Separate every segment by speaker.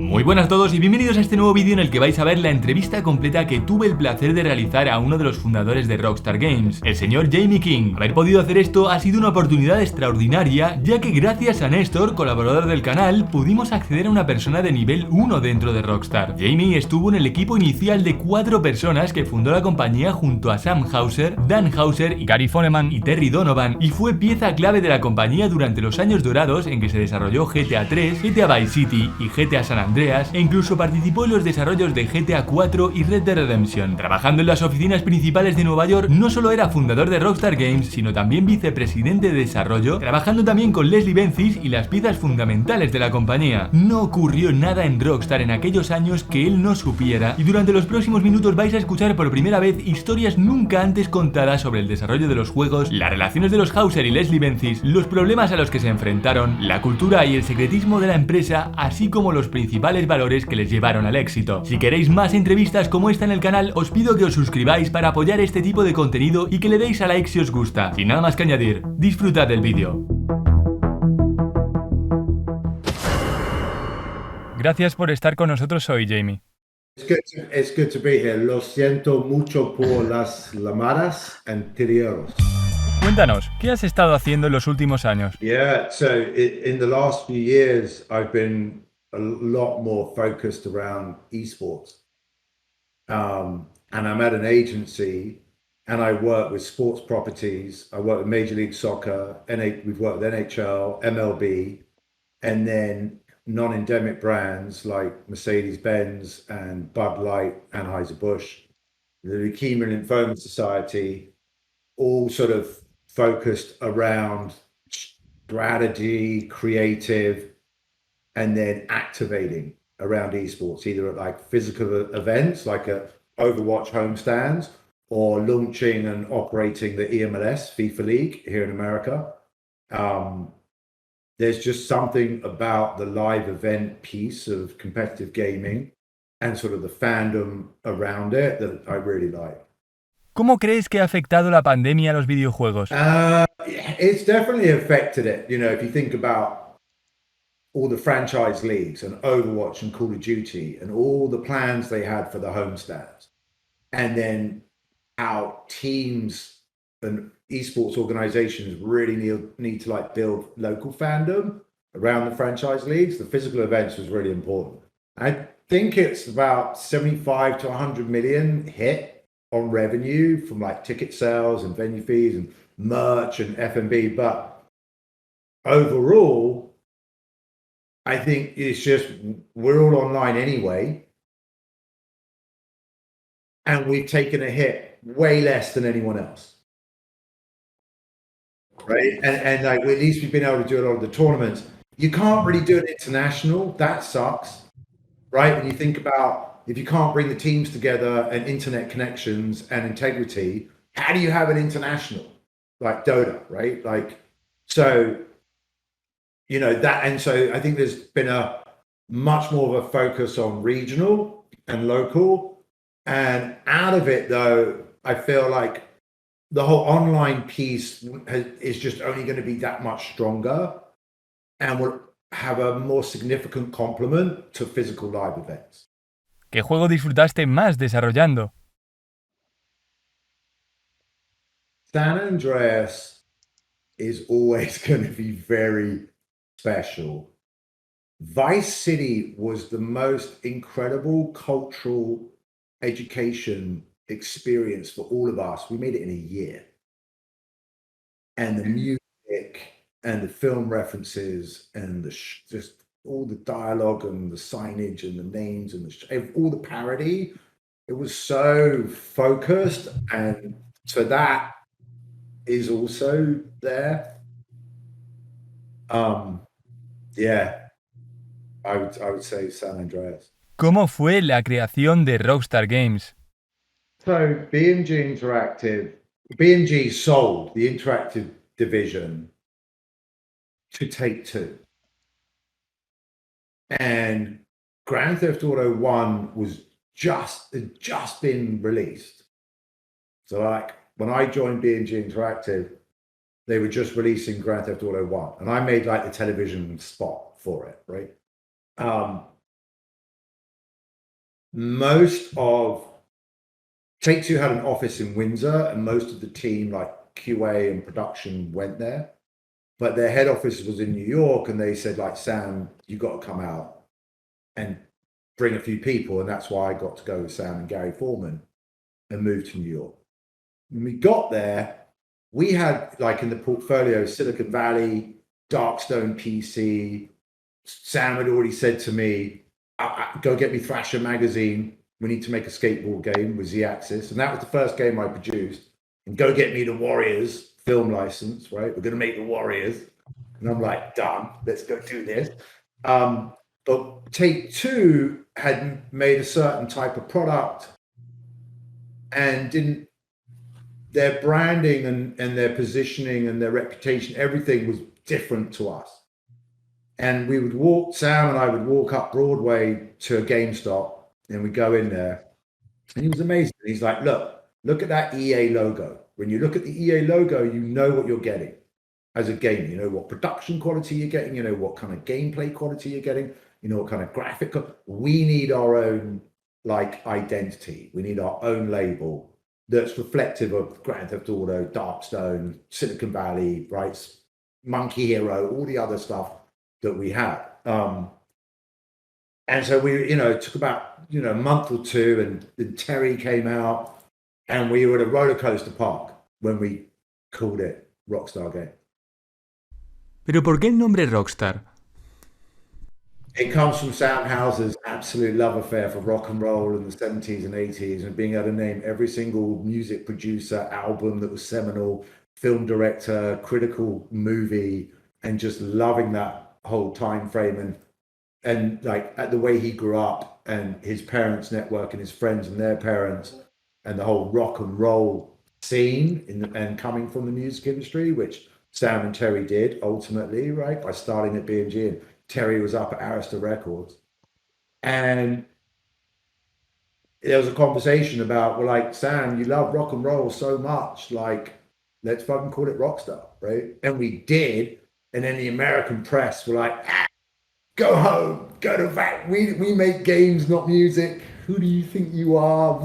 Speaker 1: Muy buenas a todos y bienvenidos a este nuevo vídeo en el que vais a ver la entrevista completa que tuve el placer de realizar a uno de los fundadores de Rockstar Games, el señor Jamie King. Haber podido hacer esto ha sido una oportunidad extraordinaria, ya que gracias a Néstor, colaborador del canal, pudimos acceder a una persona de nivel 1 dentro de Rockstar. Jamie estuvo en el equipo inicial de 4 personas que fundó la compañía junto a Sam Houser, Dan Houser, Gary Foneman y Terry Donovan, y fue pieza clave de la compañía durante los años dorados en que se desarrolló GTA 3, GTA Vice City y GTA San Andreas, e incluso participó en los desarrollos de GTA 4 y Red Dead Redemption. Trabajando en las oficinas principales de Nueva York, no solo era fundador de Rockstar Games, sino también vicepresidente de desarrollo, trabajando también con Leslie Benzies y las piezas fundamentales de la compañía. No ocurrió nada en Rockstar en aquellos años que él no supiera, y durante los próximos minutos vais a escuchar por primera vez historias nunca antes contadas sobre el desarrollo de los juegos, las relaciones de los Houser y Leslie Benzies, los problemas a los que se enfrentaron, la cultura y el secretismo de la empresa, así como los principales valores que les llevaron al éxito. Si queréis más entrevistas como esta en el canal, os pido que os suscribáis para apoyar este tipo de contenido y que le deis a like si os gusta. Sin nada más que añadir, disfrutad del vídeo. Gracias por estar con nosotros hoy, Jamie.
Speaker 2: It's good to be here. Lo siento mucho por las llamadas anteriores.
Speaker 1: Cuéntanos, ¿qué has estado haciendo en los últimos años?
Speaker 2: Yeah, so in the last few years, I've been a lot more focused around esports. And I'm at an agency and I work with sports properties. I work with Major League Soccer, we've worked with NHL, MLB, and then non-endemic brands like Mercedes-Benz and Bud Light, Anheuser-Busch, the Leukemia and Lymphoma Society, all sort of focused around strategy, creative, and then activating around esports, either at like physical events like at Overwatch homestands or launching and operating the EMLS FIFA League here in America. There's just something about the live event piece of competitive gaming and sort of the fandom around it that I really like.
Speaker 1: ¿Cómo crees que ha afectado la pandemia a los videojuegos?
Speaker 2: It's definitely affected it. You know, if you think about all the franchise leagues and Overwatch and Call of Duty and all the plans they had for the homestands, and then how teams and esports organizations really need to like build local fandom around the franchise leagues. The physical events was really important. I think it's about 75 to 100 million hit on revenue from like ticket sales and venue fees and merch and F&B. But overall, I think it's just, we're all online anyway. And we've taken a hit way less than anyone else. Right. And like, at least we've been able to do a lot of the tournaments. You can't really do it international. That sucks. Right. When you think about, if you can't bring the teams together and internet connections and integrity, how do you have an international like Dota? Right. Like, so, you know, that, and so I think there's been a much more of a focus on regional and local. And out of it, though, I feel like the whole online piece is just only going to be that much stronger and will have a more significant complement to physical live events.
Speaker 1: ¿Qué juego disfrutaste más desarrollando?
Speaker 2: San Andreas is always going to be very special. Vice City was the most incredible cultural education experience for all of us. We made it in a year. And the music and the film references and the just all the dialogue and the signage and the names and all the parody, it was so focused. And so that is also there. Yeah, I would say San Andreas.
Speaker 1: ¿Cómo fue la creación de Rockstar Games?
Speaker 2: So BMG sold the interactive division to Take Two. And Grand Theft Auto 1 was just been released. So like when I joined BMG Interactive, they were just releasing Grand Theft Auto 1. And I made like the television spot for it, right? most of Take Two had an office in Windsor, and most of the team, like QA and production, went there. But their head office was in New York, and they said, like, Sam, you got to come out and bring a few people. And that's why I got to go with Sam and Gary Foreman and move to New York. When we got there, we had, like, in the portfolio, Silicon Valley, Darkstone PC. Sam had already said to me, go get me Thrasher magazine. We need to make a skateboard game with Z-Axis. And that was the first game I produced. And go get me the Warriors film license, right? We're going to make the Warriors. And I'm like, done, let's go do this. But Take Two had made a certain type of product and their branding and their positioning and their reputation, everything was different to us. And we would Sam and I would walk up Broadway to a GameStop, and we'd go in there, and he was amazing. He's like, look at that EA logo. When you look at the EA logo, you know what you're getting as a game. You know what production quality you're getting, you know what kind of gameplay quality you're getting, you know what kind of graphic. We need our own, like, identity. We need our own label that's reflective of Grand Theft Auto, Darkstone, Silicon Valley, right? Monkey Hero, all the other stuff that we had. And so we, it took about, a month or two, and then Terry came out, and we were at a roller coaster park when we called it Rockstar Games.
Speaker 1: ¿Pero por qué el nombre Rockstar?
Speaker 2: It comes from Sam Houser's absolute love affair for rock and roll in the 70s and 80s, and being able to name every single music producer, album that was seminal, film director, critical movie, and just loving that whole time frame and like at the way he grew up and his parents' network and his friends and their parents and the whole rock and roll scene and coming from the music industry, which Sam and Terry did ultimately, right, by starting at B&G, and Terry was up at Arista Records. And there was a conversation about, well, like, Sam, you love rock and roll so much, like, let's fucking call it Rockstar, right? And we did. And then the American press were like, go home, go to that. We make games, not music. Who do you think you are?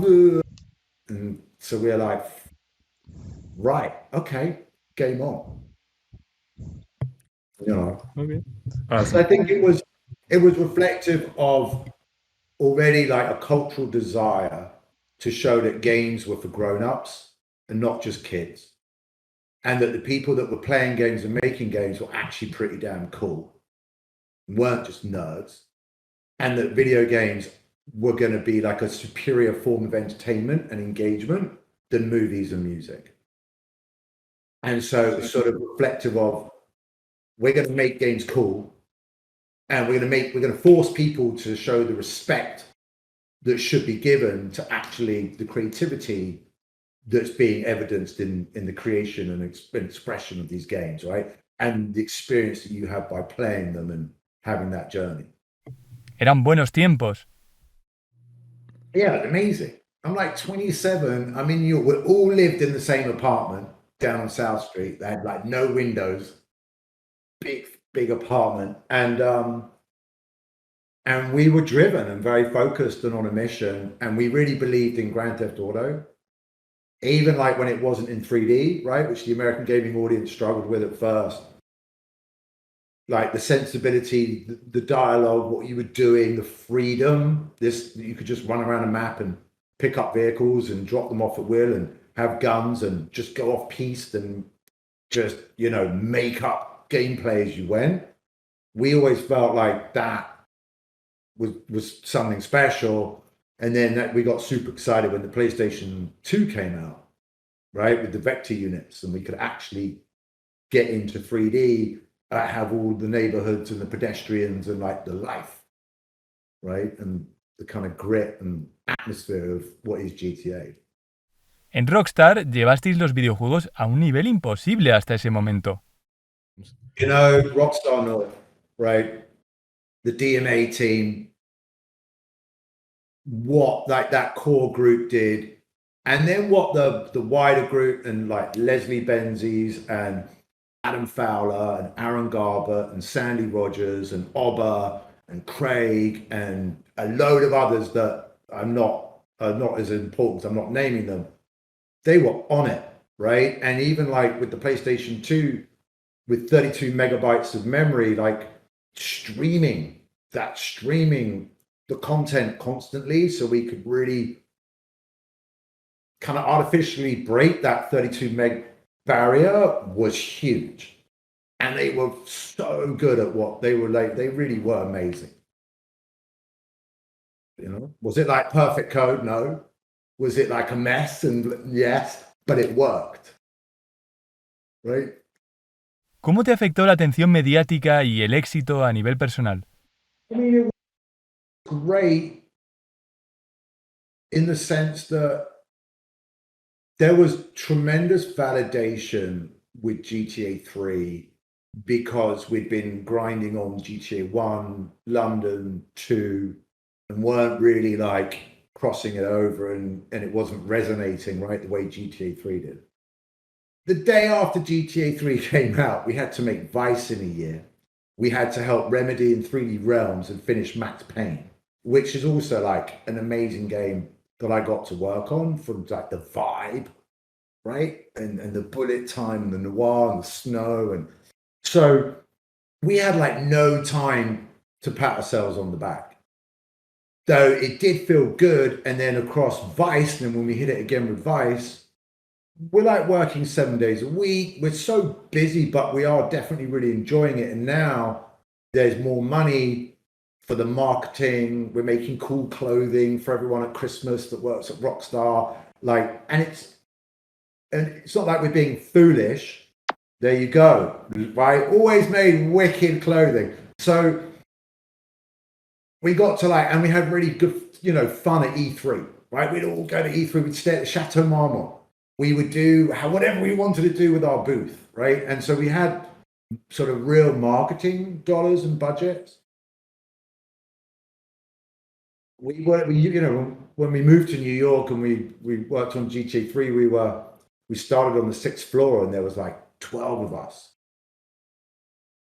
Speaker 2: And so we're like, right, okay, game on.
Speaker 1: Okay.
Speaker 2: So I think it was reflective of already like a cultural desire to show that games were for grown-ups and not just kids, and that the people that were playing games and making games were actually pretty damn cool, weren't just nerds, and that video games were going to be like a superior form of entertainment and engagement than movies and music. And so it's sort of reflective of, we're going to make games cool, and we're going to force people to show the respect that should be given to actually the creativity that's being evidenced in the creation and expression of these games, right? And the experience that you have by playing them and having that journey.
Speaker 1: Eran buenos tiempos.
Speaker 2: Yeah, amazing. I'm like 27. I'm in New York. We all lived in the same apartment down on South Street. They had like no windows, big apartment, and we were driven and very focused and on a mission. And we really believed in Grand Theft Auto, even like when it wasn't in 3D, right? Which the American gaming audience struggled with at first. Like the sensibility, the dialogue, what you were doing, the freedom, you could just run around a map and pick up vehicles and drop them off at will and have guns and just go off piste and just, make up gameplay as you went. We always felt like that was something special. And then we got super excited when the PlayStation 2 came out, right? With the vector units, and we could actually get into 3D, have all the neighborhoods and the pedestrians and like the life, right? And the kind of grit and atmosphere of what is GTA.
Speaker 1: En Rockstar llevasteis los videojuegos a un nivel imposible hasta ese momento.
Speaker 2: Rockstar North, right? The DMA team, what like that core group did, and then what the wider group and like Leslie Benzies and Adam Fowler and Aaron Garber and Sandy Rogers and Oba and Craig and a load of others that I'm not as important, I'm not naming them, they were on it, right? And even like with the PlayStation 2, with 32 megabytes of memory, like streaming the content constantly, so we could really kind of artificially break that 32 meg barrier was huge. And they were so good at what they were like, they really were amazing. You know, was it like perfect code? No. Was it like a mess? And yes, but it worked. Right?
Speaker 1: ¿Cómo te afectó la atención mediática y el éxito a nivel personal?
Speaker 2: I mean, it was great in the sense that there was tremendous validation with GTA 3 because we'd been grinding on GTA 1, London 2, and weren't really like crossing it over, and it wasn't resonating right the way GTA 3 did. The day after GTA 3 came out, we had to make Vice in a year. We had to help Remedy in 3D Realms and finish Max Payne, which is also like an amazing game that I got to work on, from like the vibe, right? And the bullet time and the noir and the snow. And so we had like no time to pat ourselves on the back. Though it did feel good. And then across Vice, and then when we hit it again with Vice, we're like working 7 days a week. We're so busy, but we are definitely really enjoying it. And now there's more money for the marketing. We're making cool clothing for everyone at Christmas that works at Rockstar. Like, and it's not like we're being foolish. There you go, right? Always made wicked clothing. So we got to like, and we had really good, you know, fun at E3, right? We'd all go to E3, we'd stay at the Chateau Marmont. We would do whatever we wanted to do with our booth, right? And so we had sort of real marketing dollars and budgets. We you know, when we moved to New York and we worked on GTA 3, we started on the 6th floor and there was like 12 of us.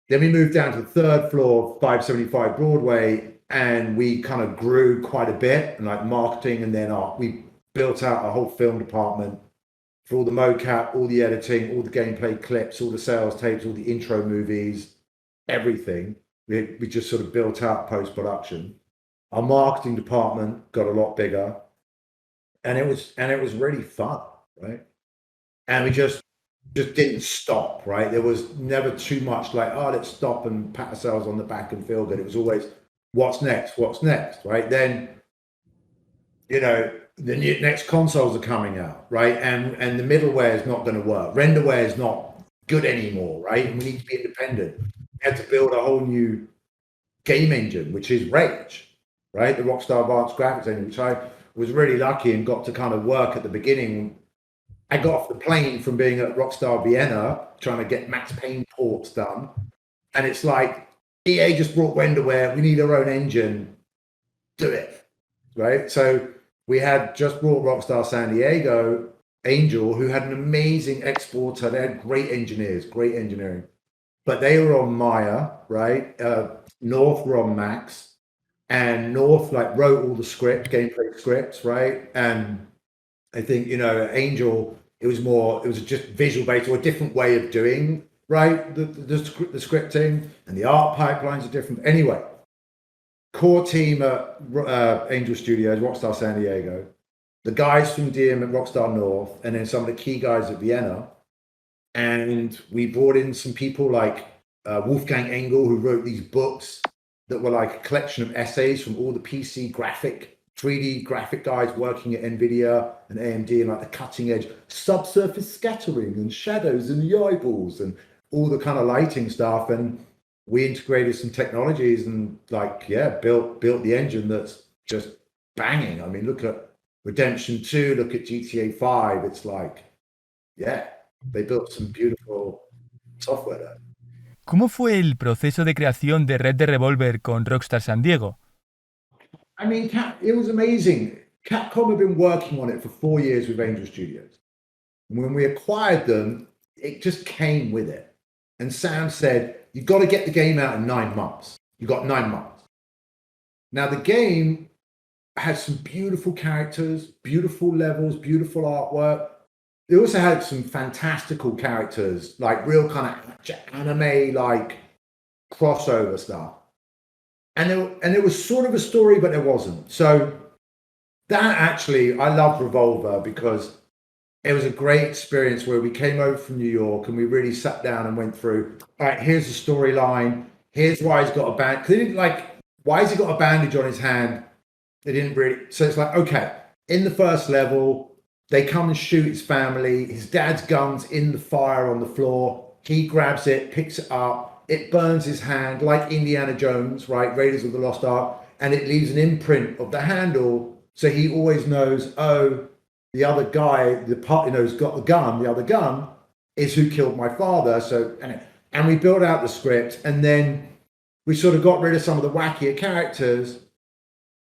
Speaker 2: Then we moved down to the 3rd floor, 575 Broadway, and we kind of grew quite a bit, and like marketing, and then we built out a whole film department for all the mocap, all the editing, all the gameplay clips, all the sales tapes, all the intro movies, everything. We just sort of built out post-production. Our marketing department got a lot bigger, and it was really fun, right? And we just didn't stop, right? There was never too much like, oh, let's stop and pat ourselves on the back and feel good. It was always, what's next, right? Then, you know, the next consoles are coming out, right? And the middleware is not going to work. Renderware is not good anymore, right? And we need to be independent. We had to build a whole new game engine, which is Rage, right? The Rockstar Advanced Graphics engine, which I was really lucky and got to kind of work at the beginning. I got off the plane from being at Rockstar Vienna, trying to get Max Payne ports done. And it's like, EA just brought renderware. We need our own engine. Do it, right? So we had just brought Rockstar San Diego, Angel, who had an amazing exporter. They had great engineers, great engineering. But they were on Maya, right? North were on Max. And North like wrote all the gameplay scripts, right? And I think, you know, Angel, it was just visual based, or a different way of doing, right? The scripting, and the art pipelines are different. Anyway, core team at Angel Studios, Rockstar San Diego, the guys from DM at Rockstar North, and then some of the key guys at Vienna. And we brought in some people like Wolfgang Engel, who wrote these books that were like a collection of essays from all the PC 3D graphic guys working at NVIDIA and AMD, and like the cutting edge subsurface scattering and shadows in the eyeballs and all the kind of lighting stuff. And we integrated some technologies and like, yeah, built the engine that's just banging. I mean, look at Redemption 2, look at GTA 5. It's like, yeah, they built some beautiful software there.
Speaker 1: ¿Cómo fue el proceso de creación de Dead Revolver con Rockstar San Diego?
Speaker 2: I mean, it was amazing. Capcom had been working on it for 4 years with Angel Studios. And when we acquired them, it just came with it. And Sam said, you've got to get the game out in 9 months. You've got 9 months. Now, the game had some beautiful characters, beautiful levels, beautiful artwork. It also had some fantastical characters, like real kind of anime, like crossover stuff. And there was sort of a story, but there wasn't. So that actually, I love Revolver because it was a great experience where we came over from New York and we really sat down and went through, all right, here's the storyline. Here's why he's got a band. They didn't like, why has he got a bandage on his hand? They didn't really. So it's like, okay, in the first level, they come and shoot his family. His dad's gun's in the fire on the floor. He grabs it, picks it up. It burns his hand like Indiana Jones, right? Raiders of the Lost Ark. And it leaves an imprint of the handle. So he always knows, oh, the other guy, the part, who's got the gun, the other gun is who killed my father. So, and we built out the script, and then we sort of got rid of some of the wackier characters.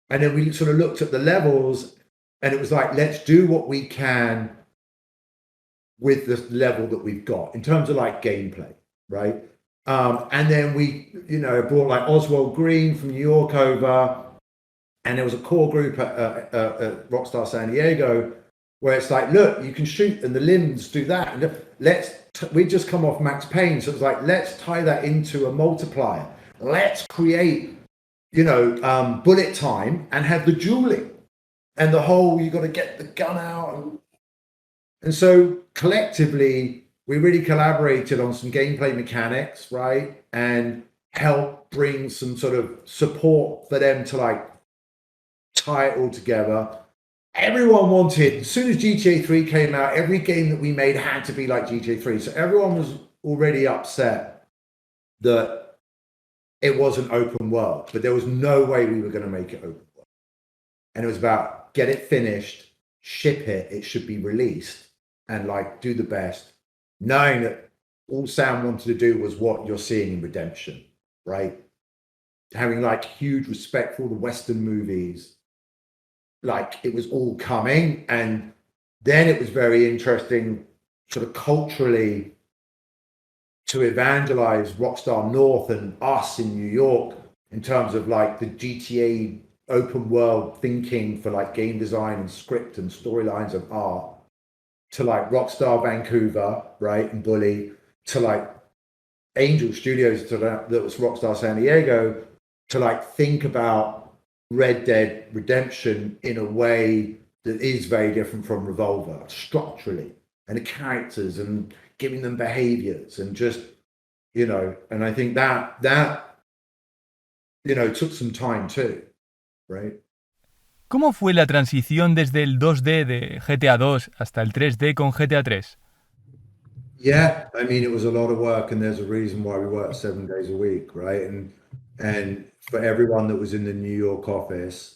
Speaker 2: And then we sort of looked at the levels, and it was like, let's do what we can with the level that we've got in terms of like gameplay, right? And then we, brought like Oswald Green from New York over, and there was a core group at Rockstar San Diego where it's like, look, you can shoot and the limbs do that. And we just come off Max Payne, so it was like, let's tie that into a multiplier. Let's create, bullet time and have the dueling and the whole, you got to get the gun out. And so collectively, we really collaborated on some gameplay mechanics, right? And help bring some sort of support for them to like tie it all together. Everyone wanted, as soon as GTA 3 came out, every game that we made had to be like GTA 3. So everyone was already upset that it was an open world, but there was no way we were going to make it open world. And it was about get it finished, ship it, it should be released, and like do the best, knowing that all Sam wanted to do was what you're seeing in Redemption, right? Having like huge respect for all the Western movies, like it was all coming. And then it was very interesting sort of culturally to evangelize Rockstar North and us in New York in terms of like the GTA open world thinking for like game design and script and storylines and art, to like Rockstar Vancouver, right, and Bully, to like Angel Studios, that was Rockstar San Diego, to like think about Red Dead Redemption in a way that is very different from Revolver structurally, and the characters and giving them behaviors and just, and I think that took some time too, right?
Speaker 1: ¿Cómo fue la transición desde el 2D de GTA 2 hasta el 3D con GTA 3?
Speaker 2: Yeah, I mean, it was a lot of work, and there's a reason why we work 7 days a week, right? And for everyone that was in the New York office,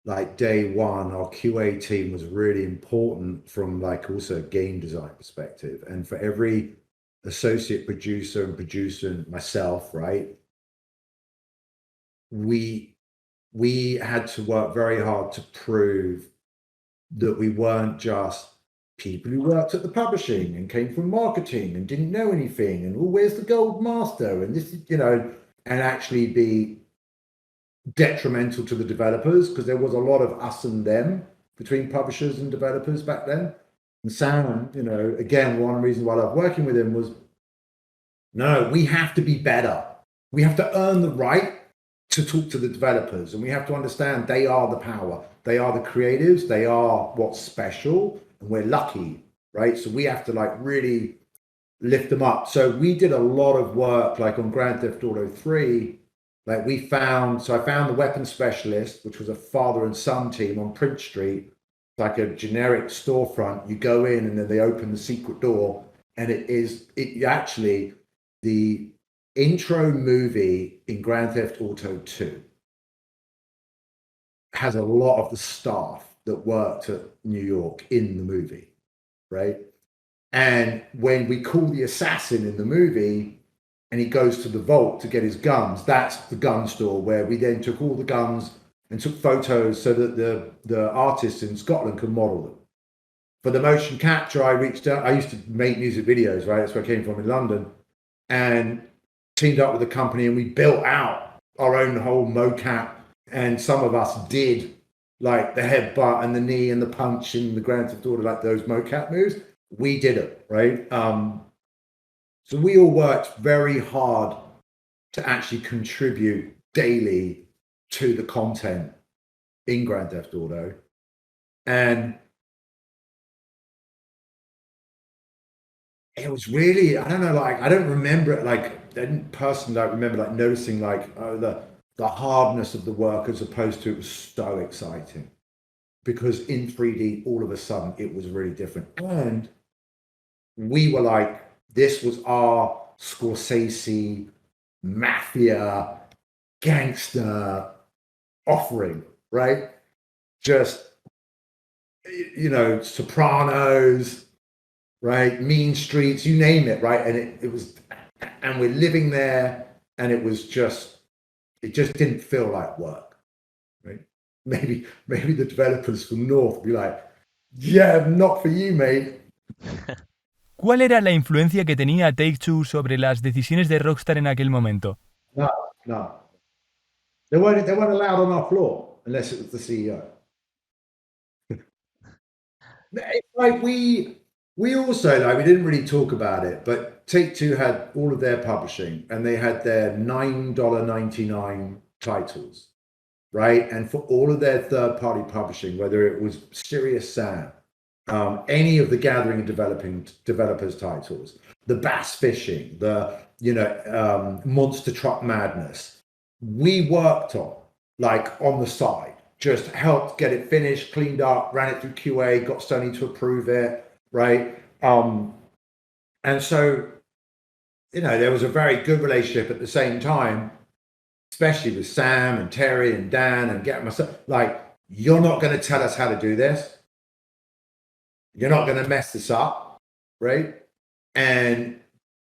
Speaker 2: like day one, our QA team was really important from like also a game design perspective. And for every associate producer and producer and myself, right, we had to work very hard to prove that we weren't just people who worked at the publishing and came from marketing and didn't know anything and, oh, where's the gold master? And this is, and actually be detrimental to the developers, because there was a lot of us and them between publishers and developers back then. And Sam, again, one reason why I love working with him was, no, we have to be better. We have to earn the right to talk to the developers, and we have to understand they are the power. They are the creatives. They are what's special, and we're lucky, right? So we have to like really lift them up. So we did a lot of work like on Grand Theft Auto 3. Like I found the weapons specialist, which was a father and son team on Prince Street, like a generic storefront. You go in and then they open the secret door, and it actually the intro movie in Grand Theft Auto 2 has a lot of the staff that worked at New York in the movie, right? And when we call the assassin in the movie and he goes to the vault to get his guns, that's the gun store where we then took all the guns and took photos so that the artists in Scotland could model them. For the motion capture, I reached out. I used to make music videos, right? That's where I came from in London, and teamed up with a company, and we built out our own whole mocap. And some of us did like the headbutt and the knee and the punch and the Grand Theft Auto, like those mocap moves. We did it, right? So we all worked very hard to actually contribute daily to the content in Grand Theft Auto. And it was really, I don't know, like, I don't remember it, like, I didn't personally like, remember like noticing like the hardness of the work as opposed to it was so exciting. Because in 3D, all of a sudden, it was really different. And we were like, this was our Scorsese, mafia, gangster offering, right? Just, you know, Sopranos, right? Mean Streets, you name it, right? And it was, and we're living there, and it just didn't feel like work, right? Maybe the developers from North be like, yeah, not for you, mate.
Speaker 1: ¿Cuál era la influencia que tenía Take Two sobre las decisiones de Rockstar en aquel momento?
Speaker 2: No. They weren't allowed on our floor unless it was the CEO. It's like we also, like, we didn't really talk about it, but Take Two had all of their publishing and they had their $9.99 titles, right? And for all of their third-party publishing, whether it was Serious Sam, any of the Gathering and developers titles, the Bass Fishing, the Monster Truck Madness, we worked on, like, on the side, just helped get it finished, cleaned up, ran it through QA, got Sony to approve it, right? And so, there was a very good relationship at the same time, especially with Sam and Terry and Dan and getting myself, like, you're not going to tell us how to do this. You're not going to mess this up, right? And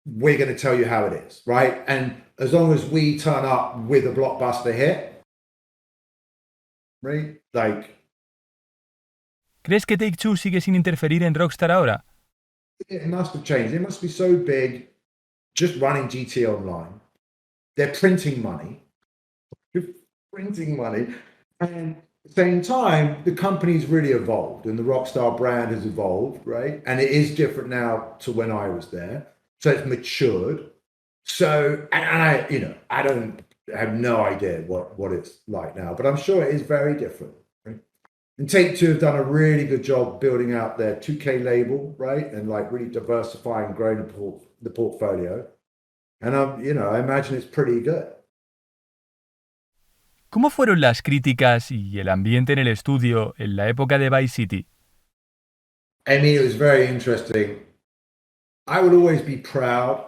Speaker 2: we're going to tell you how it is, right? And as long as we turn up with a blockbuster hit, right? Like,
Speaker 1: ¿Crees que Take Two sigue sin interferir en Rockstar ahora?
Speaker 2: it must have changed. It must be so big just running GT Online. They're printing money. And at the same time, the company's really evolved and the Rockstar brand has evolved, right? And it is different now to when I was there. So it's matured. So, and I have no idea what it's like now, but I'm sure it is very different. Right? And Take Two have done a really good job building out their 2K label, right? And like really diversifying and growing the portfolio. And I imagine it's pretty good.
Speaker 1: ¿Cómo fueron las críticas y el ambiente en el estudio en la época de Vice City?
Speaker 2: I mean, it was very interesting. I would always be proud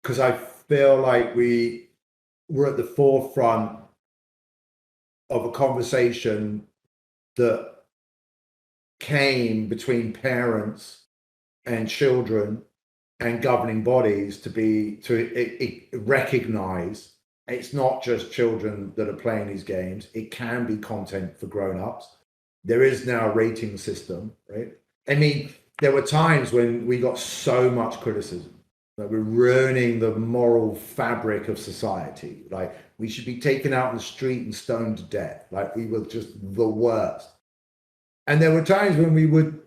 Speaker 2: because I feel like we were at the forefront of a conversation that came between parents and children and governing bodies to recognize it's not just children that are playing these games. It can be content for grown-ups. There is now a rating system, right? I mean, there were times when we got so much criticism that we're ruining the moral fabric of society. Like, we should be taken out in the street and stoned to death. Like, we were just the worst. And there were times when we would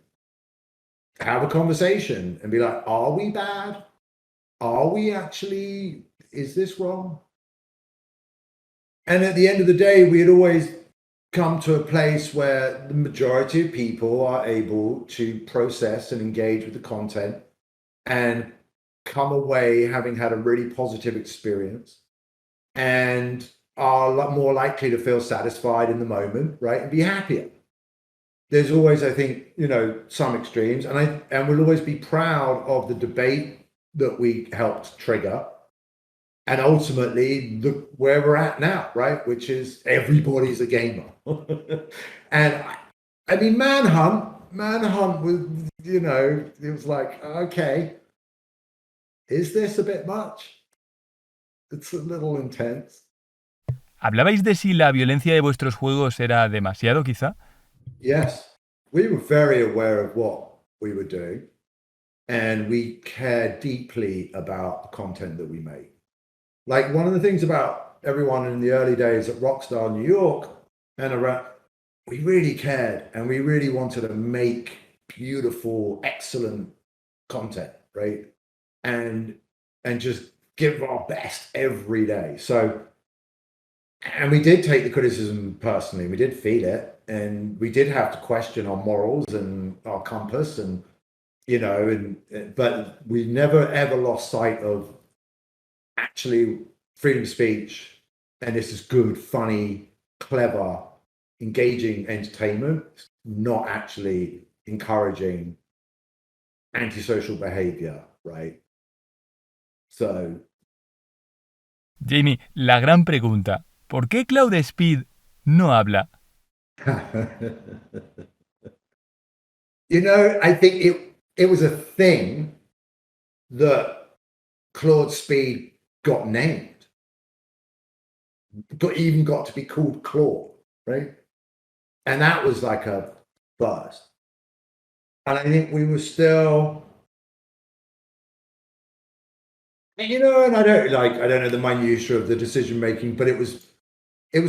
Speaker 2: have a conversation and be like, are we bad? Are we actually, is this wrong? And at the end of the day, we had always come to a place where the majority of people are able to process and engage with the content and come away having had a really positive experience and are more likely to feel satisfied in the moment, right? And be happier. There's always, I think, some extremes, and we'll always be proud of the debate that we helped trigger. And ultimately, where we're at now, right? Which is everybody's a gamer. And I mean, Manhunt was, it was like, okay, is this a bit much? It's a little intense.
Speaker 1: ¿Hablabais de si la violencia de vuestros juegos era demasiado, quizá?
Speaker 2: Yes, we were very aware of what we were doing, and we cared deeply about the content that we made. Like, one of the things about everyone in the early days at Rockstar New York and around we really cared and we really wanted to make beautiful, excellent content, right? And just give our best every day. So, and we did take the criticism personally. We did feel it, and we did have to question our morals and our compass, and but we never ever lost sight of actually freedom of speech, and this is good, funny, clever, engaging entertainment, not actually encouraging antisocial behavior, right? So,
Speaker 1: Jamie, la gran pregunta. ¿Por qué Claude Speed no habla?
Speaker 2: I think it was a thing that Claude Speed got named, even got to be called Claude, right? And that was like a buzz. And I think we were still, and I don't know the minutiae of the decision making, but it was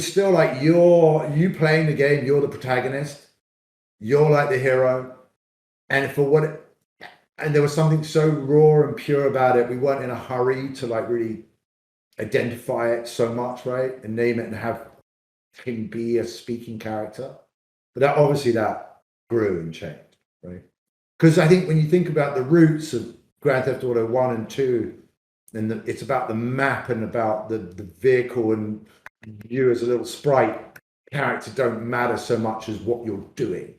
Speaker 2: still like you playing the game, you're the protagonist, you're like the hero, and and there was something so raw and pure about it. We weren't in a hurry to like really identify it so much, right, and name it and have him be a speaking character. But that grew and changed, right? Because I think when you think about the roots of Grand Theft Auto 1 and 2, and it's about the map and about the vehicle, and you as a little sprite character don't matter so much as what you're doing.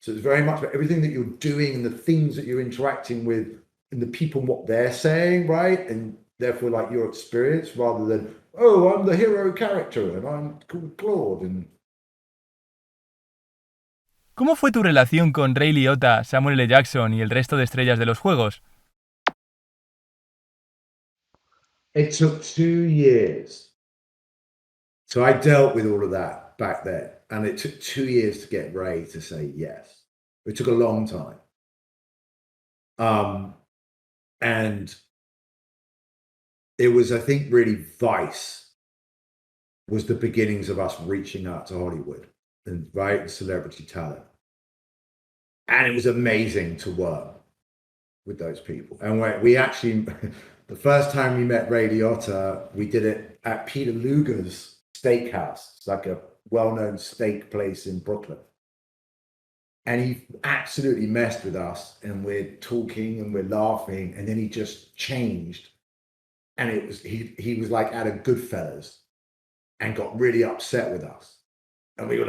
Speaker 2: So it's very much about everything that you're doing and the things that you're interacting with and the people and what they're saying, right? And therefore, like your experience, rather than, oh, I'm the hero character and I'm called Claude. And
Speaker 1: ¿Cómo fue tu relación con Ray Liotta, Samuel L. Jackson y el resto de estrellas de los juegos?
Speaker 2: it took 2 years. So I dealt with all of that back then. And it took 2 years to get Ray to say yes. It took a long time. And it was, I think, really Vice was the beginnings of us reaching out to Hollywood and right celebrity talent. And it was amazing to work with those people. And we actually, the first time we met Ray Liotta, we did it at Peter Luger's steakhouse. It's like a well-known steak place in Brooklyn. And he absolutely messed with us, and we're talking and we're laughing, and then he just changed. And it was he was like out of Goodfellas and got really upset with us. And we were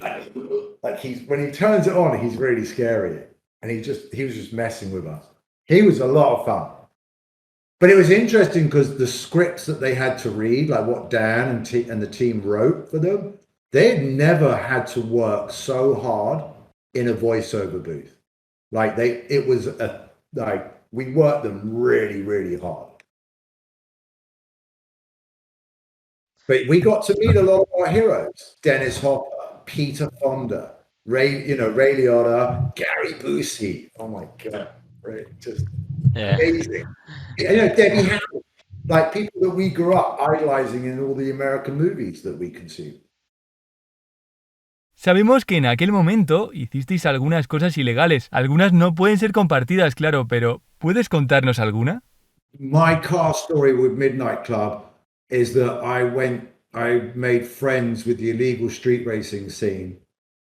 Speaker 2: like when he turns it on, he's really scary. And he was just messing with us. He was a lot of fun. But it was interesting because the scripts that they had to read, like what Dan and the team wrote for them, they had never had to work so hard in a voiceover booth. We worked them really, really hard. But we got to meet a lot of our heroes: Dennis Hopper, Peter Fonda, Ray Liotta, Gary Busey. Oh my God, right? Just amazing. Debbie Harry, like people that we grew up idolizing in all the American movies that we consumed.
Speaker 1: Sabemos que en aquel momento hicisteis algunas cosas ilegales. Algunas no pueden ser compartidas, claro, pero ¿puedes contarnos alguna?
Speaker 2: My car story with Midnight Club is that I made friends with the illegal street racing scene,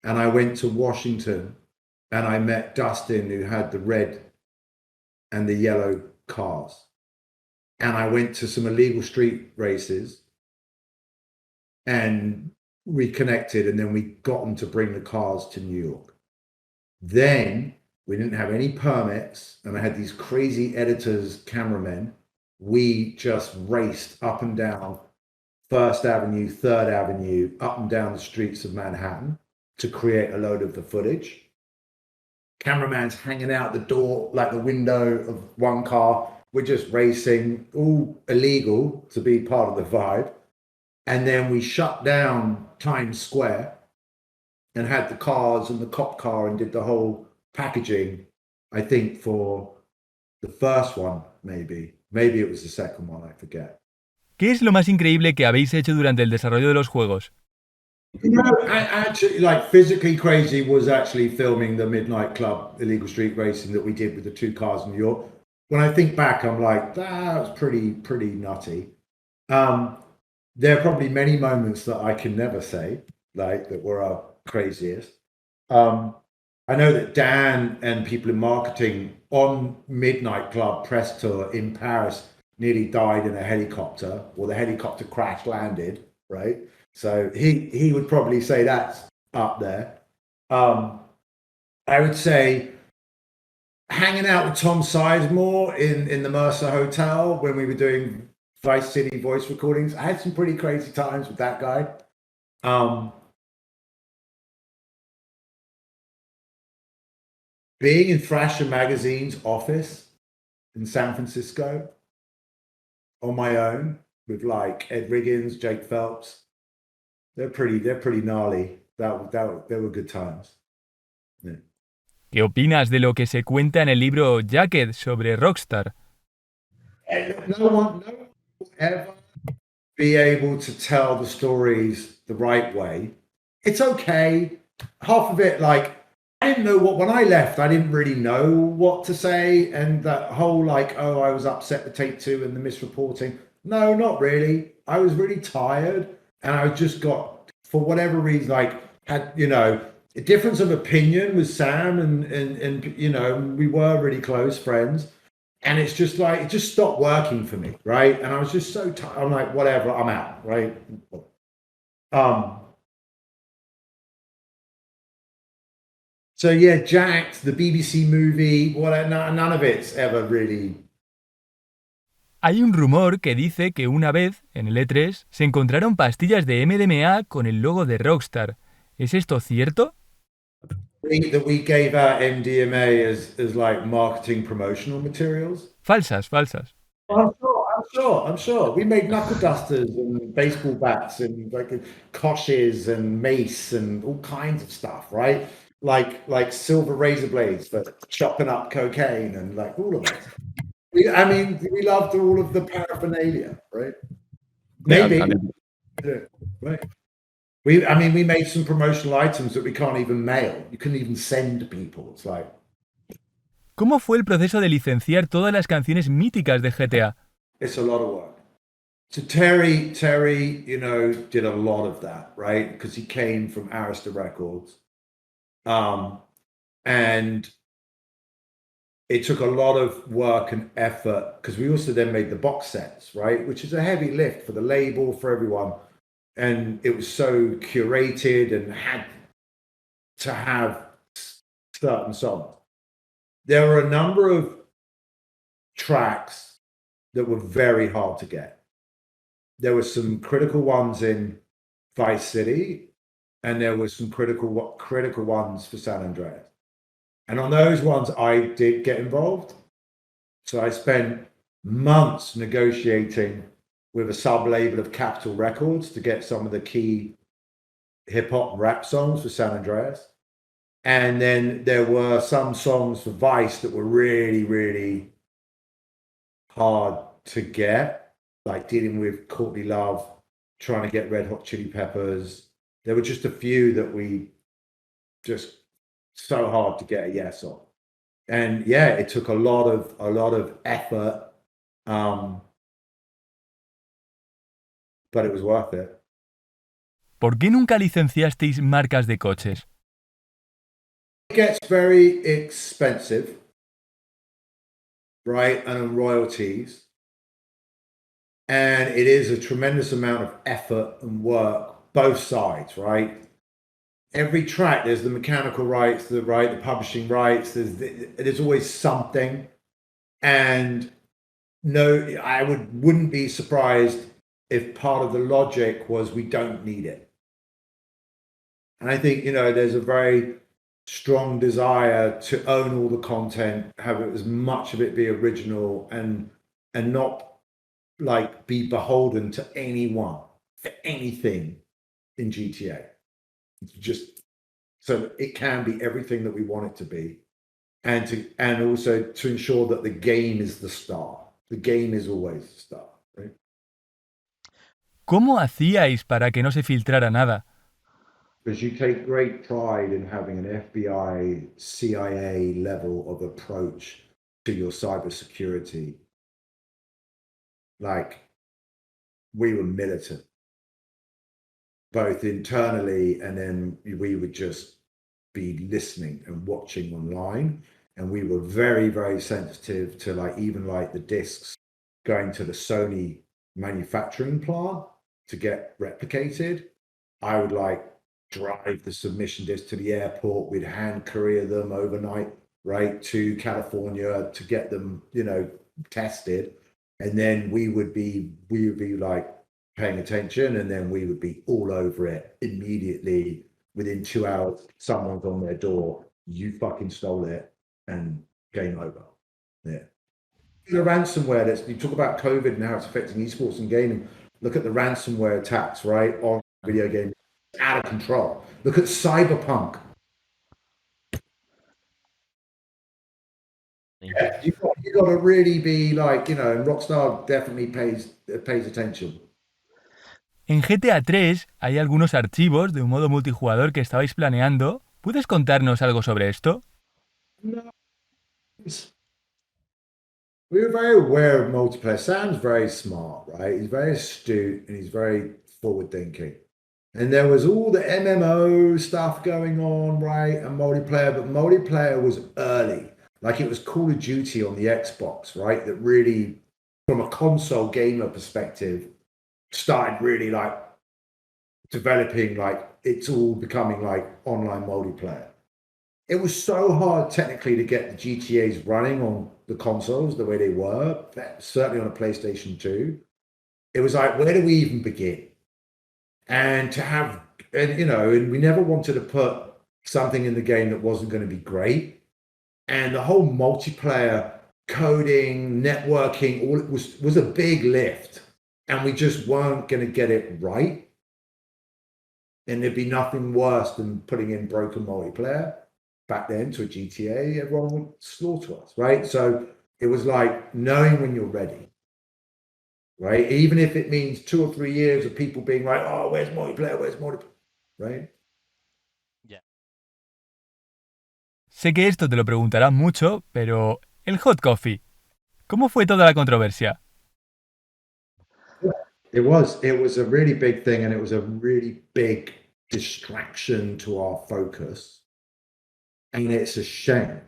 Speaker 2: and I went to Washington and I met Dustin, who had the red and the yellow cars. And I went to some illegal street races and we connected, and then we got them to bring the cars to New York. Then we didn't have any permits, and I had these crazy editors, cameramen. We just raced up and down First Avenue, Third Avenue, up and down the streets of Manhattan to create a load of the footage. Cameraman's hanging out the door, like the window of one car. We're just racing, all illegal to be part of the vibe. And then we shut down Times Square and had the cars and the cop car and did the whole packaging, I think, for the first one, maybe. Maybe it was the second one, I forget.
Speaker 1: ¿Qué es lo más increíble que habéis hecho durante el desarrollo de los juegos?
Speaker 2: You know, actually, like physically crazy was actually filming the Midnight Club illegal street racing that we did with the 2 cars in New York. When I think back, I'm like, that was pretty nutty. There are probably many moments that I can never say, like that were our craziest. I know that Dan and people in marketing on Midnight Club press tour in Paris nearly died in a helicopter, or the helicopter crash landed, right? So he would probably say that's up there. I would say hanging out with Tom Sizemore in the Mercer Hotel when we were doing Vice City voice recordings. I had some pretty crazy times with that guy. Being in Thrasher Magazine's office in San Francisco on my own with like Ed Riggins, Jake Phelps, they're pretty gnarly. They were good times. Yeah.
Speaker 1: ¿Qué opinas de lo que se cuenta en el libro Jacket sobre Rockstar?
Speaker 2: No one will ever be able to tell the stories the right way. It's okay. Half of it, like, I didn't know when I left, I didn't really know what to say. And that whole, like, oh, I was upset with Take Two and the misreporting. No, not really. I was really tired. And I just got, for whatever reason, like, had, you know, a difference of opinion with Sam and you know, we were really close friends. And it's just like, it just stopped working for me, right? And I was just so tired. I'm like, whatever, I'm out, right? So yeah, Jacked, the BBC movie, none of it's ever really.
Speaker 1: Hay un rumor que dice que una vez, en el E3, se encontraron pastillas de MDMA con el logo de Rockstar. ¿Es esto cierto?
Speaker 2: That we gave out MDMA as like marketing promotional materials.
Speaker 1: Falsas, falsas.
Speaker 2: I'm sure. We made knuckle dusters and baseball bats and like koshes and mace and all kinds of stuff, right? Like silver razor blades for chopping up cocaine and like all of it. We loved all of the paraphernalia, right? Maybe. Yeah, right. We made some promotional items that we can't even mail. You couldn't even send people. It's like.
Speaker 1: ¿Cómo fue el proceso de licenciar todas las canciones míticas de GTA?
Speaker 2: It's a lot of work. So Terry, you know, did a lot of that, right? Because he came from Arista Records. And it took a lot of work and effort because we also then made the box sets, right? Which is a heavy lift for the label, for everyone. And it was so curated and had to have certain songs. There were a number of tracks that were very hard to get. There were some critical ones in Vice City, and there were some critical ones for San Andreas. And on those ones, I did get involved. So I spent months negotiating with a sub-label of Capitol Records to get some of the key hip-hop rap songs for San Andreas. And then there were some songs for Vice that were really, really hard to get, like dealing with Courtney Love, trying to get Red Hot Chili Peppers. There were just a few that we just so hard to get a yes on. And yeah, it took a lot of effort, but it was worth it.
Speaker 1: ¿Por qué nunca licenciasteis marcas de coches?
Speaker 2: It gets very expensive, right? And royalties. And it is a tremendous amount of effort and work, both sides, right? Every track, there's the mechanical rights, the publishing rights, there's always something. And no, I wouldn't be surprised if part of the logic was we don't need it. And I think, you know, there's a very strong desire to own all the content, have it, as much of it be original and not like be beholden to anyone for anything in GTA. Just so it can be everything that we want it to be, and also to ensure that the game is the star. The game is always the star, right?
Speaker 1: ¿Cómo hacíais para que no se filtrara nada?
Speaker 2: because you take great pride in having an FBI, CIA level of approach to your cybersecurity. Like, we were militant, both internally, and then we would just be listening and watching online. And we were very, very sensitive to like even like the discs going to the Sony manufacturing plant to get replicated. I would like drive the submission disc to the airport. We'd hand courier them overnight, right, to California to get them, you know, tested. And then we would be like paying attention, and then we would be all over it immediately. Within 2 hours, someone's on their door. You fucking stole it, and game over. Yeah. The ransomware, that's, you talk about COVID and how it's affecting esports and gaming. Look at the ransomware attacks, right, on video games. It's out of control. Look at Cyberpunk. Yeah, you got to really be like, you know, and Rockstar definitely pays attention.
Speaker 1: En GTA 3 hay algunos archivos de un modo multijugador que estabais planeando. ¿Puedes contarnos algo sobre esto?
Speaker 2: No. We were very aware of multiplayer. Sam's very smart, right? He's very astute and he's very forward thinking. And there was all the MMO stuff going on, right? And multiplayer, but multiplayer was early. Like, it was Call of Duty on the Xbox, right? That really, from a console gamer perspective, started really like developing, like it's all becoming like online multiplayer. It was so hard technically to get the GTAs running on the consoles the way they were, certainly on a PlayStation 2. It was like, where do we even begin? And to have, and you know, and we never wanted to put something in the game that wasn't going to be great. And the whole multiplayer coding, networking, all it was a big lift. And we just weren't going to get it right. And there'd be nothing worse than putting in broken multiplayer back then to a GTA. Everyone would slaughter us, right? So it was like knowing when you're ready, right? Even if it means 2 or 3 years of people being like, oh, where's multiplayer? Where's multiplayer? Right?
Speaker 1: Yeah. Sé que esto te lo preguntarán mucho, pero el hot coffee, ¿cómo fue toda la controversia?
Speaker 2: It was a really big thing, and it was a really big distraction to our focus. And it's a shame.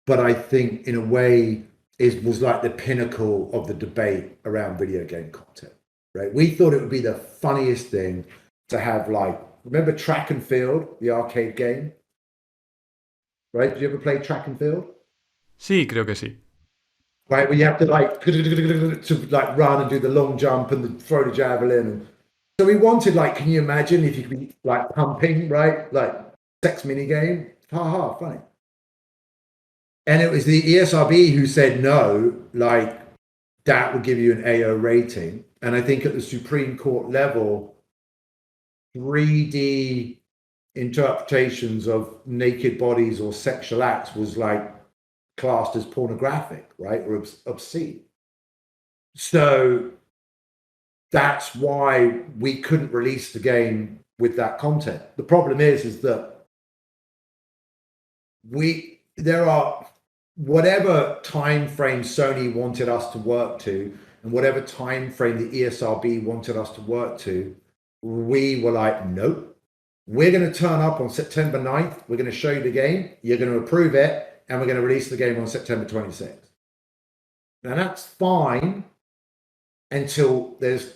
Speaker 2: But I think in a way it was like the pinnacle of the debate around video game content, right? We thought it would be the funniest thing to have, like, remember Track and Field, the arcade game? Right? Did you ever play Track and Field?
Speaker 1: Sí, creo que sí.
Speaker 2: Right, where you have to like run and do the long jump and throw the javelin. So we wanted, like, can you imagine if you could be like pumping, right? Like sex mini game. Ha ha, funny. And it was the ESRB who said no, like that would give you an AO rating. And I think at the Supreme Court level, 3D interpretations of naked bodies or sexual acts was like classed as pornographic, right, or obscene. So that's why we couldn't release the game with that content. The problem is that there are, whatever time frame Sony wanted us to work to, and whatever time frame the ESRB wanted us to work to, we were like, nope, we're going to turn up on September 9th. We're going to show you the game. You're going to approve it. And we're going to release the game on September 26th. Now that's fine until there's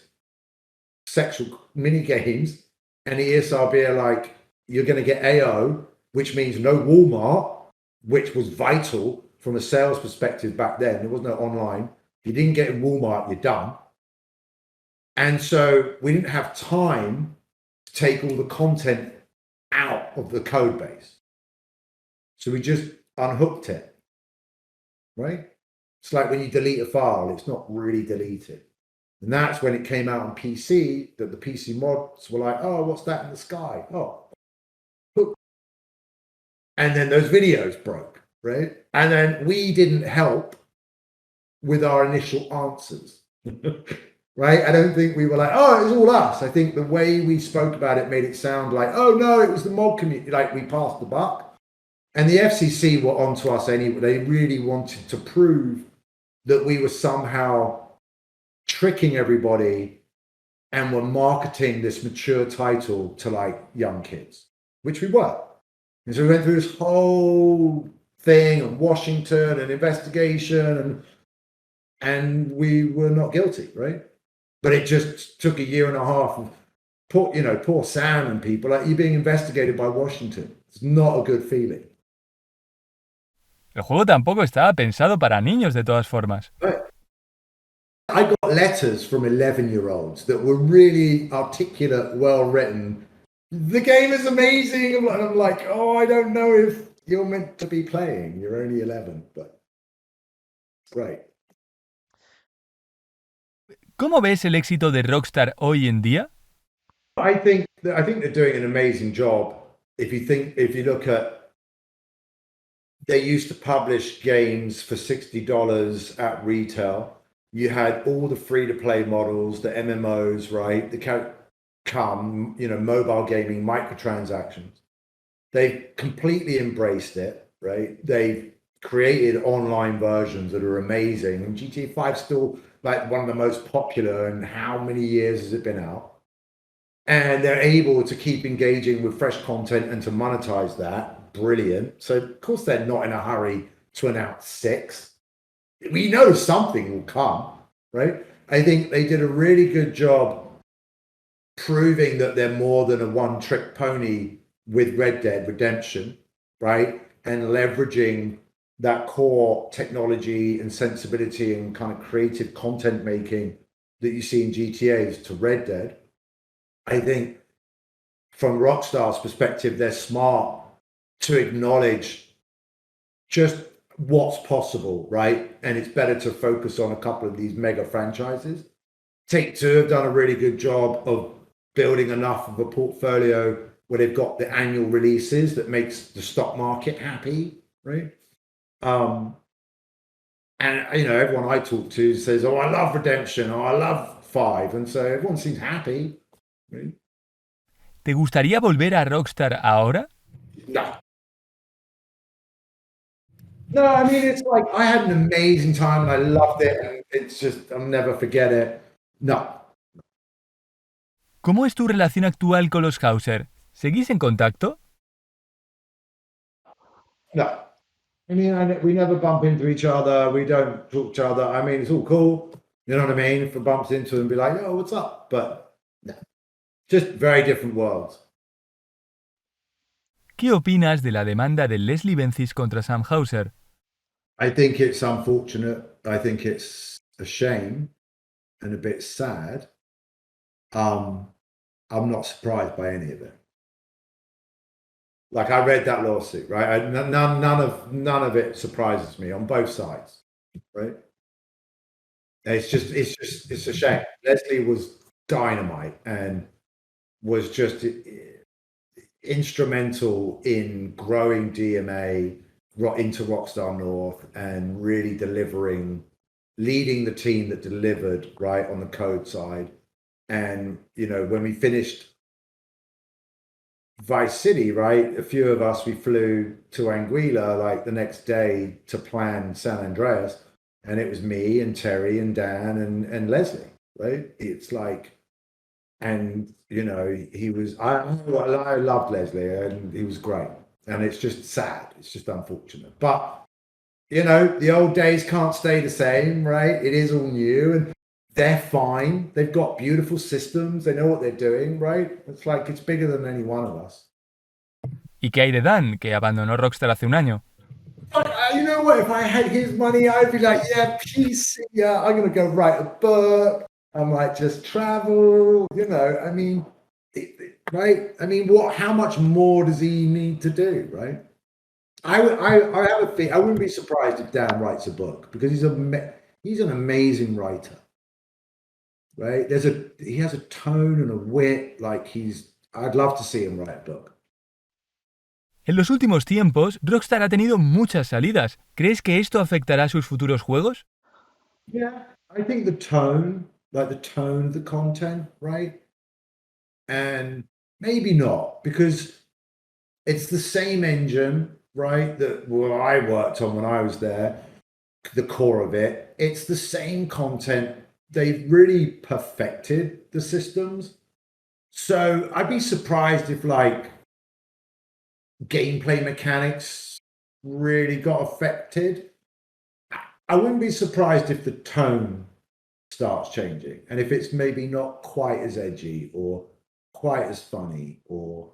Speaker 2: sexual mini games and the ESRB are like, you're going to get AO, which means no Walmart, which was vital from a sales perspective back then. There was no online. If you didn't get in Walmart, you're done. And so we didn't have time to take all the content out of the code base. So we just unhooked it, right? It's like when you delete a file, it's not really deleted. And that's when it came out on PC, that the PC mods were like, oh, what's that in the sky? Oh, and then those videos broke, right? And then we didn't help with our initial answers. right? I don't think we were like, oh, it was all us. I think the way we spoke about it made it sound like, oh no, it was the mod community, like we passed the buck. And the FCC were onto us anyway. They really wanted to prove that we were somehow tricking everybody and were marketing this mature title to like young kids, which we were. And so we went through this whole thing and Washington and investigation and we were not guilty, right? But it just took a year and a half of poor Sam and people, like you're being investigated by Washington. It's not a good feeling.
Speaker 1: El juego tampoco estaba pensado para niños de todas formas.
Speaker 2: Right. I got letters from 11-year-olds that were really articulate, well written. The game is amazing. And I'm like, oh, I don't know if you're meant to be playing. You're only 11, but it's great.
Speaker 1: ¿Cómo ves el éxito de Rockstar hoy en día?
Speaker 2: I think they're doing an amazing job. If you look at, they used to publish games for $60 at retail. You had all the free-to-play models, the MMOs, right? Mobile gaming, microtransactions. They've completely embraced it, right? They've created online versions that are amazing. And GTA 5 is still like one of the most popular, and how many years has it been out? And they're able to keep engaging with fresh content and to monetize that. Brilliant. So of course they're not in a hurry to announce 6. We know something will come, right? I think they did a really good job proving that they're more than a one-trick pony with Red Dead Redemption, right? And leveraging that core technology and sensibility and kind of creative content making that you see in GTAs to Red Dead. I think from Rockstar's perspective, they're smart to acknowledge just what's possible, right? And it's better to focus on a couple of these mega franchises. Take Two have done a really good job of building enough of a portfolio where they've got the annual releases that makes the stock market happy, right? And everyone I talk to says, oh, I love Redemption, or I love 5, and so everyone seems happy, right?
Speaker 1: ¿Te gustaría volver a Rockstar ahora?
Speaker 2: No, I mean, it's like I had an amazing time and I loved it, and it's just I'll never forget it. No.
Speaker 1: ¿Cómo es tu relación actual con los Hauser? ¿Seguís en contacto?
Speaker 2: No. I mean, we never bump into each other. We don't talk to each other. I mean, it's all cool. You know what I mean? If we bumps into them, be like, oh, what's up? But no. Just very different worlds.
Speaker 1: ¿Qué opinas de la demanda de Leslie Benzies contra Sam Hauser?
Speaker 2: I think it's unfortunate. I think it's a shame and a bit sad. I'm not surprised by any of it. Like, I read that lawsuit, right? None of it surprises me on both sides, right? It's a shame. Leslie was dynamite and was just instrumental in growing DMA into Rockstar North and really leading the team that delivered, right, on the code side. And, when we finished Vice City, right, a few of us, we flew to Anguilla like the next day to plan San Andreas, and it was me and Terry and Dan and Leslie, right? It's like, and he was, I loved Leslie, and he was great, and it's just sad, it's just unfortunate, but the old days can't stay the same, right? It is all new, and they're fine. They've got beautiful systems. They know what they're doing, right? It's like it's bigger than any one of us.
Speaker 1: ¿Y qué hay de Dan, que abandonó Rockstar hace un año?
Speaker 2: You know what? If I had his money, I'd be like, yeah, peace. Yeah, I'm going to go write a book. I might just travel. I mean, right? I mean, how much more does he need to do, right? I have a thing. I wouldn't be surprised if Dan writes a book because he's an amazing writer. Right? He has a tone and a wit, I'd love to see him write a book.
Speaker 1: En los últimos tiempos, Rockstar ha tenido muchas salidas. ¿Crees que esto afectará sus futuros juegos?
Speaker 2: Yeah, I think the tone like the tone of the content, right? And maybe not, because it's the same engine, right, that I worked on when I was there, the core of it. It's the same content. They've really perfected the systems. So I'd be surprised if like gameplay mechanics really got affected. I wouldn't be surprised if the tone starts changing and if it's maybe not quite as edgy or quite as funny, or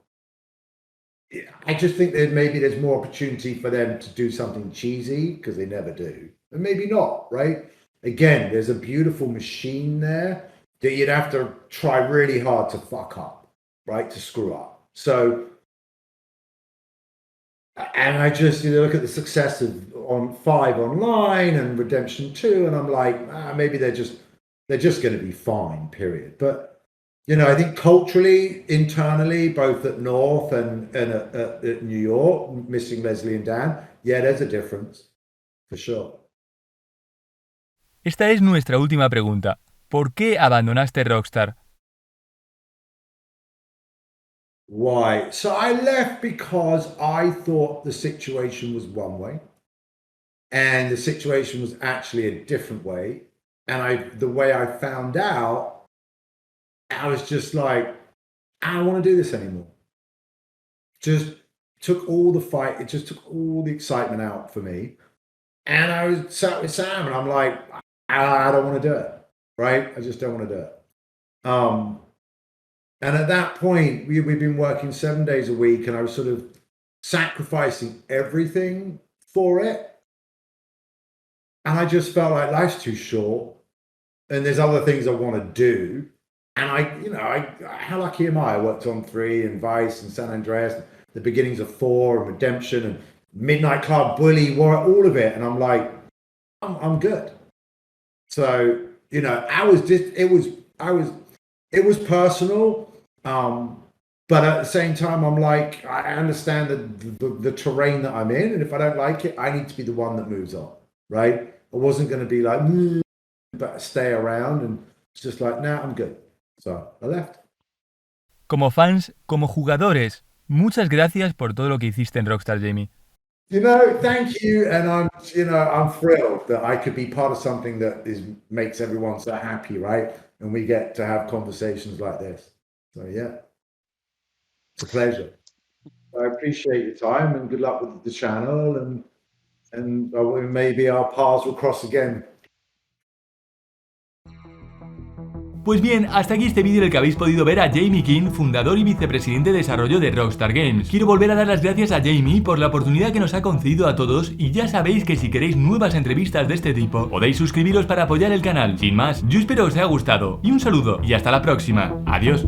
Speaker 2: I just think that maybe there's more opportunity for them to do something cheesy because they never do, and maybe not, right? Again, there's a beautiful machine there that you'd have to try really hard to fuck up, right? To screw up. So, and I just, look at the success of on 5 online and Redemption 2, and I'm like, maybe they're just going to be fine, period. But I think culturally, internally, both at North and at New York, missing Leslie and Dan, yeah, there's a difference, for sure.
Speaker 1: Esta es nuestra última pregunta. ¿Por qué abandonaste Rockstar?
Speaker 2: Why? So I left because I thought the situation was one way, and the situation was actually a different way. And the way I found out, I was just like, I don't want to do this anymore. Just took all the fight. It just took all the excitement out for me. And I was sat with Sam, and I'm like, I don't want to do it. Right? I just don't want to do it. And at that point, we've been working 7 days a week, and I was sort of sacrificing everything for it. And I just felt like life's too short, and there's other things I want to do. And I how lucky am I? I worked on 3 and Vice and San Andreas, the beginnings of 4 and Redemption and Midnight Club, Bully, all of it. And I'm like, I'm good. So, it was personal. But at the same time, I'm like, I understand the terrain that I'm in. And if I don't like it, I need to be the one that moves on, right? I wasn't going to be like, but stay around. And it's just like, nah, I'm good. So I left.
Speaker 1: Como fans, como jugadores, muchas gracias por todo lo que hiciste en Rockstar, Jamie.
Speaker 2: Thank you, and I'm thrilled that I could be part of something that makes everyone so happy, right? And we get to have conversations like this. So yeah, it's a pleasure. I appreciate your time, and good luck with the channel, and maybe our paths will cross again.
Speaker 1: Pues bien, hasta aquí este vídeo en el que habéis podido ver a Jamie King, fundador y vicepresidente de desarrollo de Rockstar Games. Quiero volver a dar las gracias a Jamie por la oportunidad que nos ha concedido a todos, y ya sabéis que si queréis nuevas entrevistas de este tipo, podéis suscribiros para apoyar el canal. Sin más, yo espero os haya gustado, y un saludo, y hasta la próxima. Adiós.